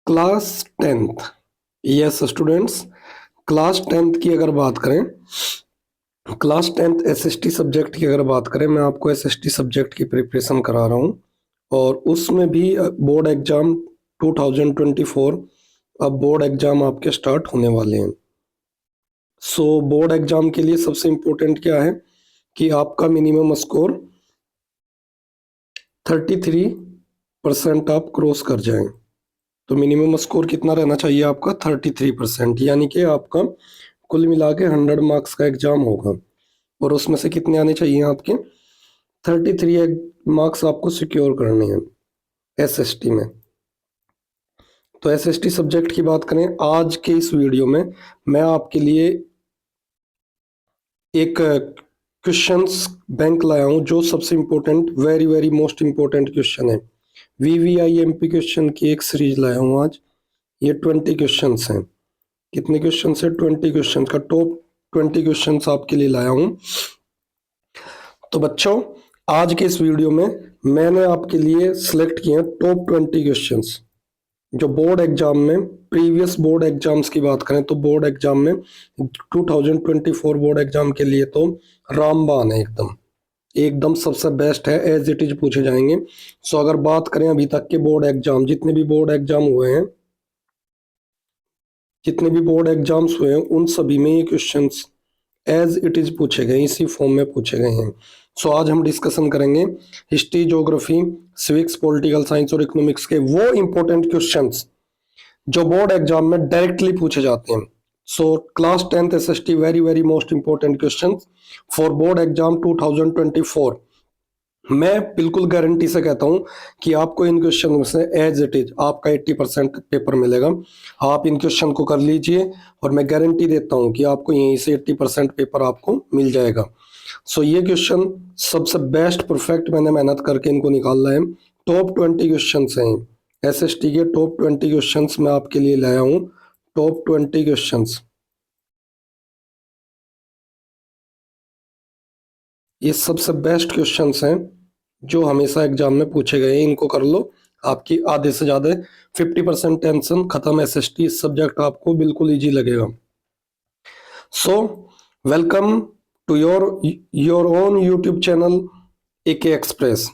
Class tenth. Yes students, class tenth की अगर बात करें, क्लास टेंथ एसएसटी सब्जेक्ट की अगर बात करें, मैं आपको एसएसटी सब्जेक्ट की प्रिपरेशन करा रहा हूँ और उसमें भी बोर्ड एग्जाम 2024, अब बोर्ड एग्जाम आपके स्टार्ट होने वाले हैं। सो बोर्ड एग्जाम के लिए सबसे इम्पोर्टेंट क्या है कि आपका मिनिमम स्कोर 33% आप क्रॉस कर जाएं। तो मिनिमम स्कोर कितना रहना चाहिए आपका? 33%, यानी कि आपका कुल मिला के 100 मार्क्स का एग्जाम होगा और उसमें से कितने आने चाहिए आपके? 33 मार्क्स आपको सिक्योर करने हैं एसएसटी में। तो एसएसटी सब्जेक्ट की बात करें, आज के इस वीडियो में मैं आपके लिए एक क्वेश्चंस बैंक लाया हूं जो सबसे important, very very most important question है। VVIMP क्वेश्चन की एक सीरीज लाया हूं आज। ये 20 क्वेश्चंस हैं। कितने क्वेश्चन है? 20 क्वेश्चन का टॉप 20 क्वेश्चन आपके लिए लाया हूं। तो बच्चों, आज के इस वीडियो में मैंने आपके लिए सिलेक्ट किए टॉप 20 क्वेश्चंस जो बोर्ड एग्जाम में, प्रीवियस बोर्ड एग्जाम्स की बात करें तो बोर्ड एग्जाम में 2024 बोर्ड एग्जाम के लिए तो रामबाण है, एकदम एकदम सबसे बेस्ट है, एज इट इज पूछे जाएंगे। सो अगर बात करें अभी तक के बोर्ड एग्जाम, जितने भी बोर्ड एग्जाम हुए हैं, जितने भी बोर्ड एग्जाम्स हुए हैं, उन सभी में ये क्वेश्चंस एज इट इज पूछे गए, इसी फॉर्म में पूछे गए हैं। सो आज हम डिस्कशन करेंगे history, geography, civics, political science और इकोनॉमिक्स के वो इंपॉर्टेंट क्वेश्चंस जो बोर्ड एग्जाम में डायरेक्टली पूछे जाते हैं। So class 10th SST very very most important questions for board exam 2024। मैं बिल्कुल गारंटी से कहता हूं कि आपको इन क्वेश्चन में से एज इट इज आपका 80% पेपर मिलेगा। आप इन क्वेश्चन को कर लीजिए और मैं गारंटी देता हूं कि आपको यहीं से 80% पेपर आपको मिल जाएगा। सो ये क्वेश्चन सबसे बेस्ट परफेक्ट मैंने मेहनत करके इनको निकाला है। टॉप 20 क्वेश्चन हैं एसएसटी के, टॉप 20 क्वेश्चन मैं आपके लिए लाया हूं। टॉप 20 क्वेश्चन, ये सबसे बेस्ट क्वेश्चंस हैं जो हमेशा एग्जाम में पूछे गए हैं। इनको कर लो, आपकी आधे से ज्यादा 50% टेंशन खत्म। एसएसटी इस सब्जेक्ट आपको बिल्कुल इजी लगेगा। So welcome to your own YouTube channel AK express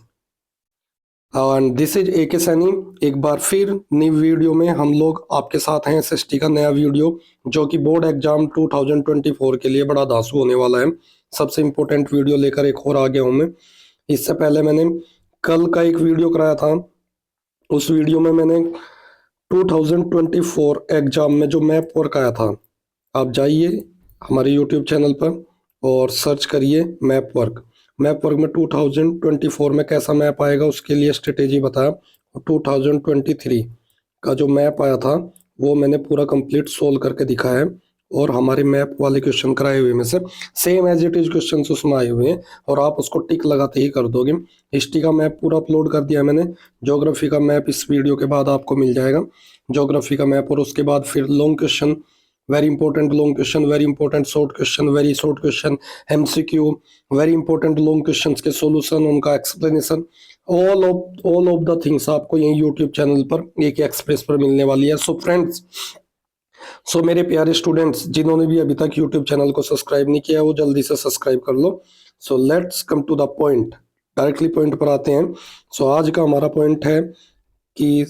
and this is AK Saini. एक बार फिर नई वीडियो में हम लोग आपके साथ हैं। एसएसटी का नया वीडियो जो कि बोर्ड एग्जाम 2024 के लिए बड़ा धांसू होने वाला है। सबसे इम्पोर्टेंट वीडियो लेकर एक और आ गया हूं मैं। इससे पहले मैंने कल का एक वीडियो कराया था, उस वीडियो में मैंने 2024 एग्जाम में जो मैप वर्क आया था, आप जाइए हमारे यूट्यूब चैनल पर और सर्च करिए मैप वर्क। मैप वर्क में 2024 में कैसा मैप आएगा उसके लिए स्ट्रेटेजी बताया। 2023 का जो मैप आया था वो मैंने पूरा कंप्लीट सोल्व करके दिखाया है और हमारे मैप वाले क्वेश्चन कराए हुए में से same as it is question उसमें आए हुए हैं और आप उसको टिक लगाते ही कर दोगे। हिस्ट्री का मैप पूरा अपलोड कर दिया मैंने। ज्योग्राफी का मैप इस वीडियो के बाद आपको मिल जाएगा, ज्योग्राफी का मैप। और उसके बाद फिर long question, very important long question, very important short question, very short question, MCQ, very important long questions के सॉल्यूशन, उनका explanation, all of the things आपको यही यूट्यूब चैनल पर AK एक्सप्रेस पर मिलने वाली है। सो फ्रेंड्स, सो मेरे प्यारे स्टूडेंट्स, जिन्होंने भी अभी तक यूट्यूब चैनल को सब्सक्राइब नहीं किया वो जल्दी से सब्सक्राइब कर लो। So let's come to the point, directly point पर आते हैं। सो आज का हमारा पॉइंट है कि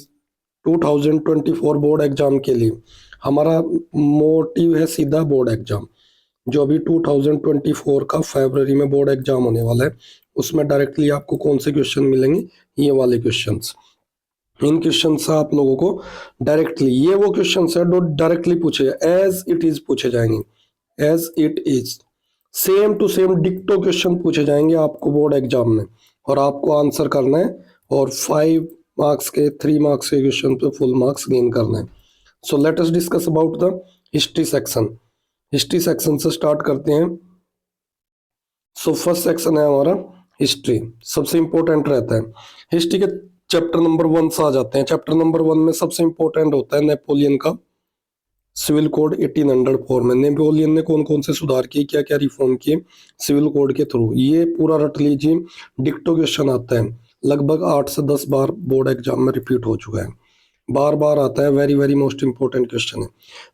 2024 बोर्ड एग्जाम के लिए हमारा मोटिव है सीधा बोर्ड एग्जाम। जो अभी 2024 का फरवरी में बोर्ड एग्जाम होने वाला है उसमें डायरेक्टली आपको कौन से क्वेश्चन मिलेंगे? ये वाले क्वेश्चंस। इन क्वेश्चन से आप लोगों को डायरेक्टली, ये वो क्वेश्चन है जो डायरेक्टली पूछे एज इट इज पूछे जाएंगे, as it is same to same डिक्टो क्वेश्चन पूछे जाएंगे आपको बोर्ड एग्जाम में और आपको आंसर करना है और 5 मार्क्स के, 3 मार्क्स के क्वेश्चन पे फुल मार्क्स गेन करना है। So let us discuss about the history section. History section से स्टार्ट करते हैं। सो फर्स्ट सेक्शन है हमारा हिस्ट्री, सबसे इंपॉर्टेंट रहता है। हिस्ट्री के चैप्टर नंबर 1 से आ जाते हैं। चैप्टर नंबर 1 में सबसे इंपॉर्टेंट होता है नेपोलियन का सिविल कोड 1804 में। नेपोलियन ने कौन कौन से सुधार किए, क्या क्या रिफॉर्म किए सिविल कोड के थ्रू, ये पूरा रट लीजिए। डिक्टो क्वेश्चन आता है, लगभग 8 से 10 बार बोर्ड एग्जाम में रिपीट हो चुका है। बार बार आता है, very very most important question है।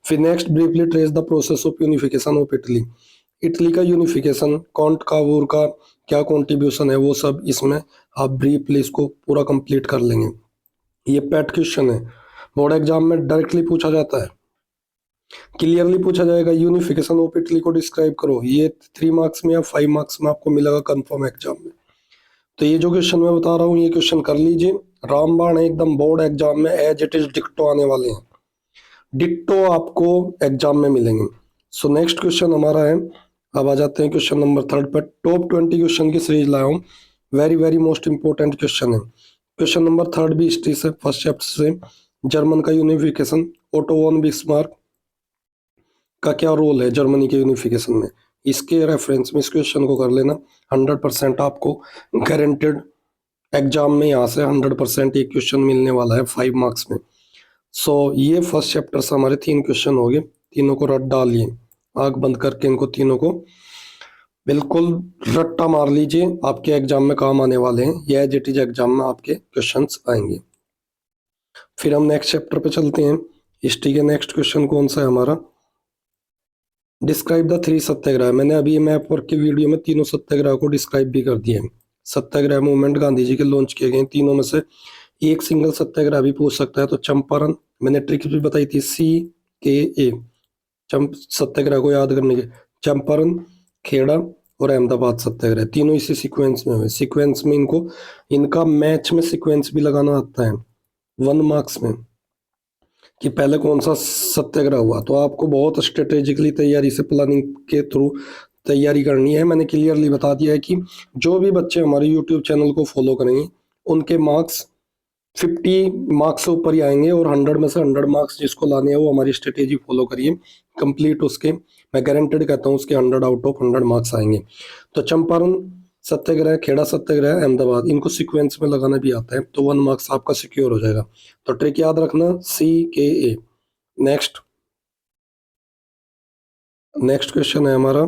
फिर next, briefly trace the process of unification of Italy. Italy का यूनिफिकेशन, कॉन्ट कावूर का क्या कॉन्ट्रीब्यूशन है, वो सब इसमें आप ब्रीफली इसको पूरा कंप्लीट कर लेंगे। ये पेट क्वेश्चन है, बोर्ड एग्जाम में डायरेक्टली पूछा जाता है, क्लियरली पूछा जाएगा, यूनिफिकेशन ऑफ इटली को डिस्क्राइब करो। ये 3 मार्क्स में या 5 मार्क्स में आपको मिलेगा कंफर्म एग्जाम में। तो ये जो क्वेश्चन मैं बता रहा हूँ, ये क्वेश्चन कर लीजिए, रामबाण है एकदम, बोर्ड एग्जाम में एज इट इज डिक्टो आने वाले हैं, डिक्टो आपको एग्जाम में मिलेंगे। सो नेक्स्ट क्वेश्चन हमारा है, अब आ जाते हैं क्वेश्चन नंबर 3 पर। टॉप 20 क्वेश्चन की सीरीज लाया हूँ, very very most important question है। क्वेश्चन नंबर 3 भी हिस्ट्री से, फर्स्ट चैप्टर से, जर्मन का यूनिफिकेशन, ओटो वन बिस्मार्क का क्या रोल है जर्मनी के यूनिफिकेशन में, इसके रेफरेंस में इस क्वेश्चन को कर लेना। 100% आपको गारंटेड एग्जाम में यहाँ से 100% एक क्वेश्चन मिलने वाला है 5 मार्क्स में। सो ये फर्स्ट चैप्टर से हमारे 3 क्वेश्चन हो गए, तीनों को रट डालिए, आंख बंद करके इनको तीनों को बिल्कुल रट्टा मार लीजिए, आपके एग्जाम में काम आने वाले हैं, ये एज इट इज एग्जाम में आपके क्वेश्चंस आएंगे। फिर हम नेक्स्ट चैप्टर पे चलते हैं। हिस्ट्री के नेक्स्ट क्वेश्चन कौन सा है हमारा, डिस्क्राइब द 3 सत्याग्रह। मैंने अभी मैप वर्क की वीडियो में तीनों सत्याग्रह को डिस्क्राइब भी कर दिए हैं। सत्याग्रह मूवमेंट गांधी जी के लॉन्च किए गए, तीनों में से एक सिंगल सत्याग्रह भी पूछ सकता है। तो चंपारण, मैंने ट्रिक भी बताई थी, CKA सत्याग्रह को याद करने के, चंपारण, खेड़ा और अहमदाबाद सत्याग्रह, तीनों इसी सीक्वेंस में हुए। सीक्वेंस में इनको, इनका मैच में सीक्वेंस भी लगाना आता है 1 मार्क्स में, कि पहले कौन सा सत्याग्रह हुआ। तो आपको बहुत स्ट्रेटेजिकली तैयारी से, प्लानिंग के थ्रू तैयारी करनी है। मैंने क्लियरली बता दिया है कि जो भी बच्चे हमारे यूट्यूब चैनल को फॉलो करेंगे उनके मार्क्स 50 मार्क्स से ऊपर ही आएंगे, और 100 में से 100 मार्क्स जिसको लाने हैं वो हमारी स्ट्रेटेजी फॉलो करिए कंप्लीट, उसके मैं गारंटेड कहता हूँ उसके 100 आउट ऑफ 100 मार्क्स आएंगे। तो चंपारण सत्याग्रह, खेड़ा सत्याग्रह, अहमदाबाद, इनको सीक्वेंस में लगाना भी आता है, तो 1 मार्क्स आपका सिक्योर हो जाएगा। तो ट्रिक याद रखना, CKA। नेक्स्ट क्वेश्चन है हमारा,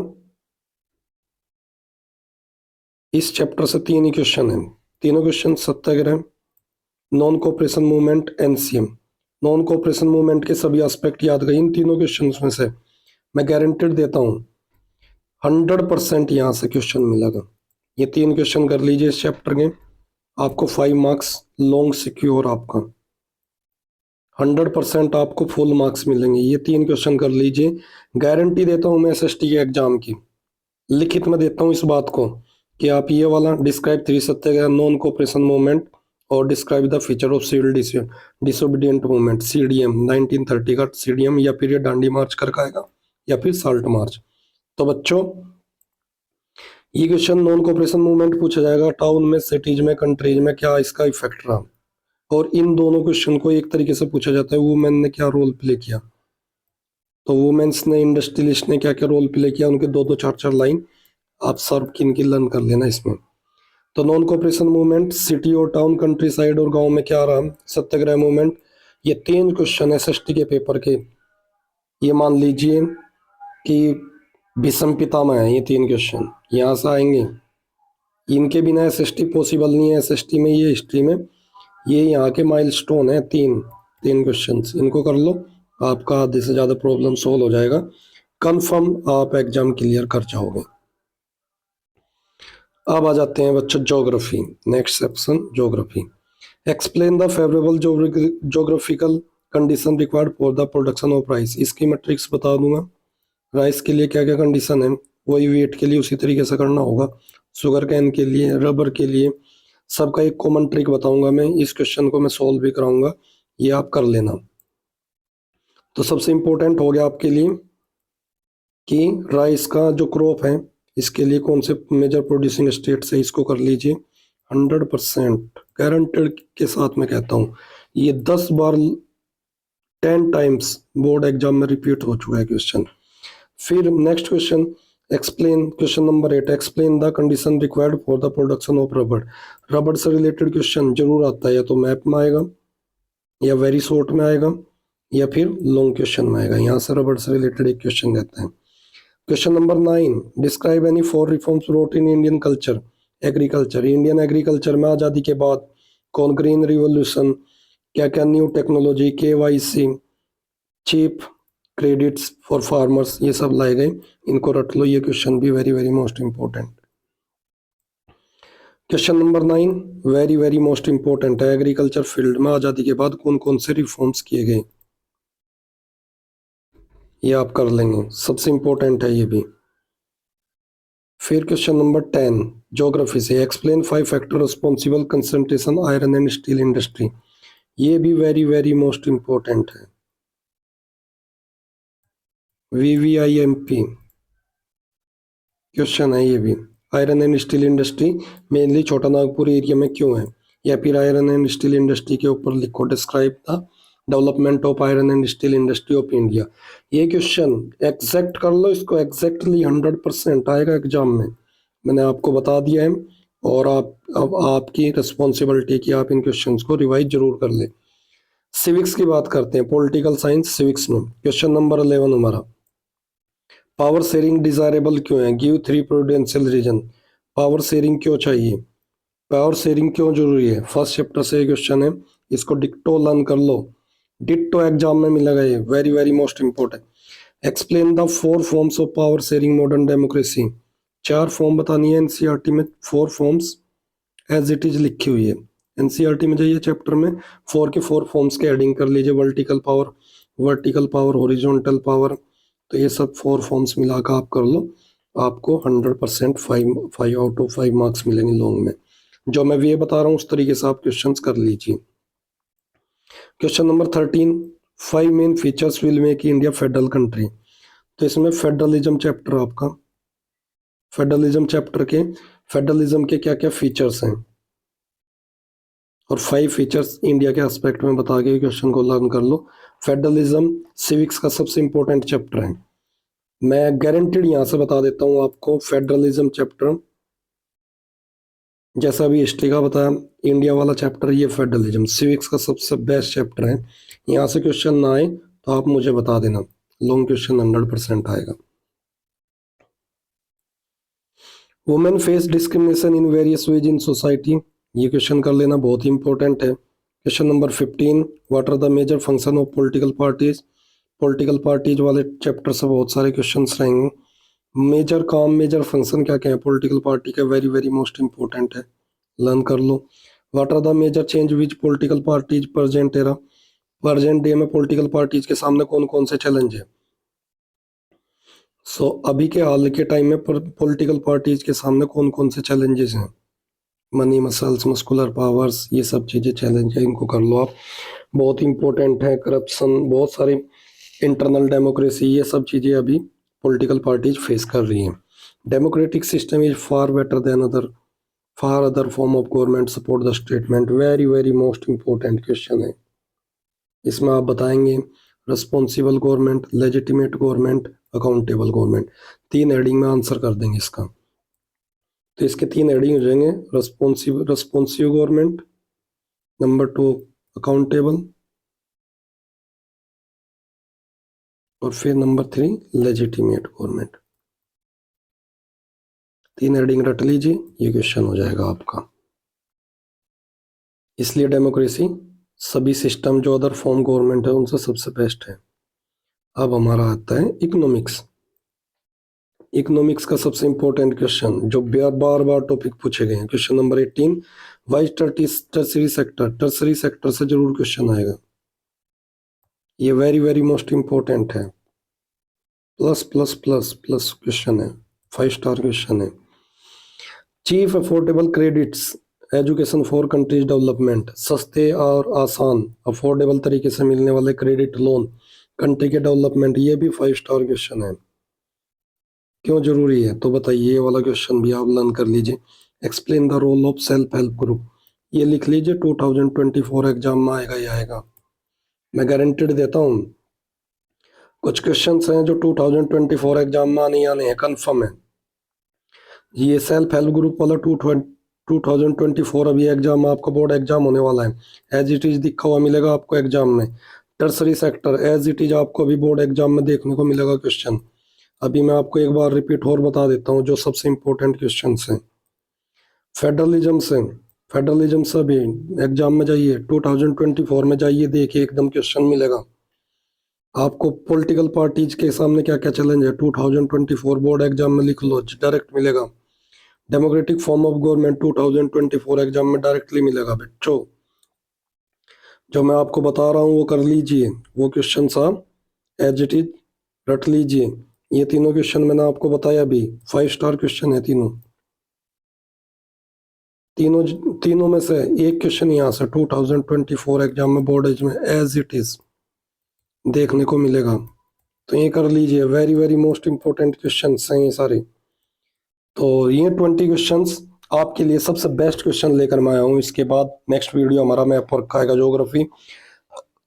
इस चैप्टर से 3 ही क्वेश्चन है, तीनों question Satyagraha, non cooperation movement, NCM। Non cooperation movement के सभी एस्पेक्ट याद करिए इन तीनों क्वेश्चन में से, मैं गारंटेड देता हूँ 100% यहाँ से क्वेश्चन मिलेगा। ये 3 क्वेश्चन कर लीजिए इस चैप्टर के, आपको 5 मार्क्स लॉन्ग सिक्योर, आपका 100% आपको फुल मार्क्स मिलेंगे। ये 3 क्वेश्चन कर लीजिए, गारंटी देता हूँ मैं SST के एग्जाम की, लिखित में देता हूँ इस बात को, कि आप ये वाला describe 3 Satyagraha, non cooperation movement और describe the feature of civil disobedient movement, CDM 1930 का CDM, या फिर ये दांडी मार्च करके आएगा या फिर साल्ट मार्च। तो बच्चों ये क्वेश्चन नॉन कोऑपरेशन मूवमेंट पूछा जाएगा, टाउन में, सिटीज में, कंट्रीज में क्या इसका इफेक्ट रहा, और इन दोनों क्वेश्चन को एक तरीके से पूछा जाता है, वुमेन ने क्या रोल प्ले किया। तो वुमेन्स ने, इंडस्ट्रियलिस्ट ने क्या क्या रोल प्ले किया, उनके 2-2 4-4 लाइन आप सर्व की लर्न कर लेना इसमें। तो नॉन कोऑपरेशन मूवमेंट, सिटी और टाउन, कंट्री साइड और गांव में क्या रहा, सत्याग्रह मूवमेंट, ये 3 क्वेश्चन SST के पेपर के, ये मान लीजिए कि भीष्म पितामह है, ये 3 क्वेश्चन यहाँ से आएंगे, इनके बिना SST पॉसिबल नहीं है। SST में ये, हिस्ट्री में ये यहाँ के माइलस्टोन है, 3 क्वेश्चंस, इनको कर लो, आपका आधे से ज़्यादा प्रॉब्लम सोल्व हो जाएगा, कंफर्म आप एग्जाम क्लियर कर जाओगे। अब आ जाते हैं बच्चों geography, next section geography. Explain the favourable geographical condition required for the production of rice. इसकी मैं ट्रिक्स बता दूंगा, राइस के लिए क्या क्या कंडीशन है, वही वेट के लिए उसी तरीके से करना होगा, शुगर कैन के लिए, रबर के लिए, सबका एक कॉमन ट्रिक बताऊंगा मैं, इस क्वेश्चन को मैं सॉल्व भी कराऊंगा, ये आप कर लेना। तो सबसे इम्पोर्टेंट हो गया आपके लिए कि राइस का जो क्रॉप है, इसके लिए कौन से मेजर प्रोड्यूसिंग स्टेट से, इसको कर लीजिए 100% गारंटेड के साथ मैं कहता हूँ, ये 10 बार 10 टाइम्स बोर्ड एग्जाम में रिपीट हो चुका है क्वेश्चन। फिर next question, explain, question number 8, explain the condition required for the production of rubber. Rubber से रिलेटेड क्वेश्चन जरूर आता है, या तो मैप में आएगा, या वेरी शॉर्ट में आएगा, या फिर लॉन्ग क्वेश्चन में आएगा, यहाँ से रबर से रिलेटेड एक क्वेश्चन देते हैं। Question number 9, describe any 4 reforms brought in Indian culture agriculture. Indian agriculture में आज़ादी के बाद कौन, ग्रीन रिवॉल्यूशन, क्या क्या new technology, KYC, cheap credits for farmers, ये सब लाए गए, इनको रट लो, ये क्वेश्चन भी very very most important. Question number 9 very very most important है, एग्रीकल्चर फील्ड में आजादी के बाद कौन कौन से रिफॉर्म्स किए गए, ये आप कर लेंगे, सबसे इंपॉर्टेंट है ये भी। फिर क्वेश्चन नंबर 10 ज्योग्राफी से, explain 5 factor responsible concentration iron and steel industry, ये भी वेरी वेरी मोस्ट इंपॉर्टेंट है। VVIMP क्वेश्चन है ये भी। Iron and steel industry mainly छोटा नागपुर एरिया में क्यों है, या फिर आयरन एंड स्टील इंडस्ट्री के ऊपर लिखो describe the development of iron and steel industry of India. ये क्वेश्चन एग्जैक्ट कर लो इसको, एग्जैक्टली 100% आएगा एग्जाम में, मैंने आपको बता दिया है। और अब आपकी रिस्पॉन्सिबिलिटी कि आप इन क्वेश्चंस को रिवाइज जरूर कर ले। सिविक्स की बात करते हैं, पॉलिटिकल साइंस सिविक्स में क्वेश्चन नंबर 11 हमारा, पावर शेयरिंग डिजायरेबल क्यों है, give 3 prudential reason, power sharing क्यों चाहिए, पावर शेयरिंग क्यों जरूरी है, फर्स्ट चैप्टर से क्वेश्चन है, इसको डिक्टो लर्न कर लो, डिक्टो एग्जाम में मिलेगा ये, very very most important. Explain the 4 forms of power sharing modern democracy, 4 form बतानी है, एनसीईआरटी में 4 फॉर्म्स एज इट इज लिखी हुई है, एनसीईआरटी में जाइए चैप्टर में 4 के 4 फॉर्म्स के एडिंग कर लीजिए, वर्टिकल पावर, हॉरिजॉन्टल पावर, तो ये सब 4 फॉर्म्स मिलाकर आप कर लो, आपको 100% 5 आउट ऑफ 5 मार्क्स मिलेंगे लॉन्ग में। जो मैं ये बता रहा हूँ उस तरीके से आप क्वेश्चंस कर लीजिए। Question number 13 5 main features will make India federal country, तो इसमें फेडरलिज्म चैप्टर आपका, फेडरलिज्म चैप्टर के फेडरलिज्म के क्या क्या फीचर्स हैं और 5 फीचर्स इंडिया के एस्पेक्ट में बता के क्वेश्चन को लर्न कर लो। फेडरलिज्म सिविक्स का सबसे इंपॉर्टेंट चैप्टर है, मैं गारंटीड यहाँ से बता देता हूँ आपको, फेडरलिज्म चैप्टर जैसा भी हिस्ट्री का बताया, इंडिया वाला चैप्टर, ये फेडरलिज्म सिविक्स का सबसे बेस्ट चैप्टर है। यहाँ से क्वेश्चन ना आए तो आप मुझे बता देना, लॉन्ग क्वेश्चन 100% आएगा। Women face discrimination in various ways in society, ये क्वेश्चन कर लेना, बहुत ही इंपॉर्टेंट है। Question number 15 what are the major function of political parties, political parties वाले चैप्टर से बहुत सारे क्वेश्चंस रहेंगे। मेजर काम, मेजर फंक्शन क्या क्या है पॉलिटिकल पार्टी का, वेरी वेरी मोस्ट इंपॉर्टेंट है, लर्न कर लो। What are the major change which political parties present era, present day में पॉलिटिकल पार्टीज के सामने कौन कौन से चैलेंज है। अभी के हाल के टाइम में पॉलिटिकल पार्टीज के सामने कौन कौन से चैलेंजेस हैं, मनी, मसल्स, मस्कुलर पावर्स, ये सब चीज़ें चैलेंज है, इनको कर लो आप, बहुत इंपॉर्टेंट है। करप्शन, बहुत सारे इंटरनल डेमोक्रेसी, ये सब चीज़ें अभी पॉलिटिकल पार्टीज फेस कर रही हैं। Democratic system is far better than other form of government support the statement, very very most important question है। इसमें आप बताएंगे responsible government, legitimate government, accountable government, 3 heading में आंसर कर देंगे इसका। तो इसके 3 हेडिंग हो जाएंगे, रिस्पॉन्सिव गवर्नमेंट, नंबर 2 अकाउंटेबल, और फिर नंबर 3 लेजिटिमेट गवर्नमेंट। 3 हेडिंग रट लीजिए, ये क्वेश्चन हो जाएगा आपका। इसलिए डेमोक्रेसी सभी सिस्टम जो अदर फॉर्म गवर्नमेंट है उनसे सबसे बेस्ट है। अब हमारा आता है इकोनॉमिक्स। इकोनॉमिक्स का सबसे इंपॉर्टेंट क्वेश्चन जो बार बार टॉपिक पूछे गए हैं, question number 18 wise tertiary sector, tertiary sector से जरूर क्वेश्चन आएगा, ये वेरी वेरी मोस्ट इंपॉर्टेंट है, plus plus plus plus question है, 5 स्टार क्वेश्चन है। Chief affordable credits education for countries development, सस्ते और आसान अफोर्डेबल तरीके से मिलने वाले क्रेडिट लोन कंट्री के डेवलपमेंट, ये भी 5 स्टार क्वेश्चन है। क्यों जरूरी है तो बताइए, ये वाला क्वेश्चन भी आप लर्न कर लीजिए। Explain the role of self help group, ये लिख लीजिए, 2024 एग्जाम में आएगा ही आएगा, मैं गारंटीड देता हूँ। कुछ क्वेश्चंस हैं जो 2024 एग्जाम में आने हैं, कंफर्म है। ये सेल्फ हेल्प ग्रुप वाला 2024 अभी एग्जाम, आपका बोर्ड एग्जाम होने वाला है, एज इट इज दिखा हुआ मिलेगा आपको एग्जाम में। Tertiary sector as it is आपको अभी बोर्ड एग्जाम में देखने को मिलेगा क्वेश्चन। अभी मैं आपको एक बार रिपीट और बता देता हूँ जो सबसे इंपॉर्टेंट क्वेश्चन हैं। फेडरलिज्म से फेडरलिज्म से भी एग्जाम में जाइए, 2024 में जाइए, देखिए एकदम क्वेश्चन मिलेगा आपको। पॉलिटिकल पार्टीज के सामने क्या क्या चैलेंज है, 2024 बोर्ड एग्जाम में लिख लो, डायरेक्ट मिलेगा। Democratic form of government 2024 exam में डायरेक्टली मिलेगा बच्चों। जो मैं आपको बता रहा हूँ वो कर लीजिए, वो क्वेश्चन साहब एज इट इज रट लीजिए। ये तीनों क्वेश्चन मैंने आपको बताया भी, 5 स्टार क्वेश्चन है तीनों। तीनों तीनों में से एक क्वेश्चन यहाँ से 2024 एग्जाम में बोर्ड में एज इट इज देखने को मिलेगा, तो ये कर लीजिए। Very very most important question हैं ये सारे। तो ये 20 क्वेश्चंस आपके लिए सबसे बेस्ट क्वेश्चन लेकर मैं आया हूँ। इसके बाद नेक्स्ट वीडियो हमारा मैप वर्क का आएगा, ज्योग्राफी।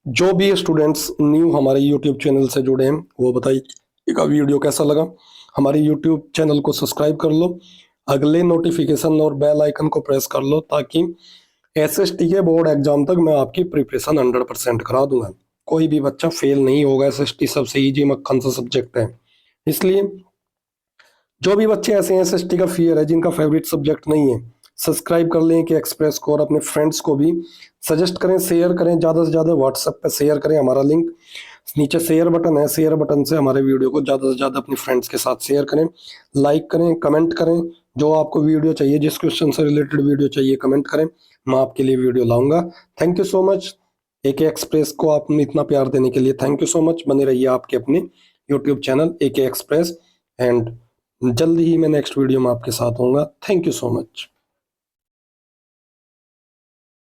जो भी स्टूडेंट्स न्यू हमारे यूट्यूब चैनल से जुड़े हैं वो बताइएगा वीडियो कैसा लगा। हमारे यूट्यूब चैनल को सब्सक्राइब कर लो, अगले नोटिफिकेशन और बेल आइकन को प्रेस कर लो, ताकि एसएसटी के बोर्ड एग्जाम तक मैं आपकी प्रिपरेशन 100% करा दूंगा। कोई भी बच्चा फेल नहीं होगा, एसएसटी सबसे इजी मक्खन सा सब्जेक्ट है। इसलिए जो भी बच्चे ऐसे हैं एसएसटी का फियर है, जिनका फेवरेट सब्जेक्ट नहीं है, सब्सक्राइब कर लें कि एक्सप्रेस को, और अपने फ्रेंड्स को भी सजेस्ट करें, शेयर करें, ज़्यादा से ज़्यादा व्हाट्सएप पे शेयर करें। हमारा लिंक नीचे शेयर बटन है, शेयर बटन से हमारे वीडियो को ज़्यादा से ज़्यादा अपने फ्रेंड्स के साथ शेयर करें, लाइक करें, कमेंट करें। जो आपको वीडियो चाहिए, जिस क्वेश्चन से रिलेटेड वीडियो चाहिए, कमेंट करें, मैं आपके लिए वीडियो लाऊंगा। Thank you so much AK Express को आपने इतना प्यार देने के लिए, थैंक यू सो मच। बने रहिए आपके अपने YouTube channel AK Express, and जल्दी ही मैं नेक्स्ट वीडियो में आपके साथ होऊंगा। Thank you so much.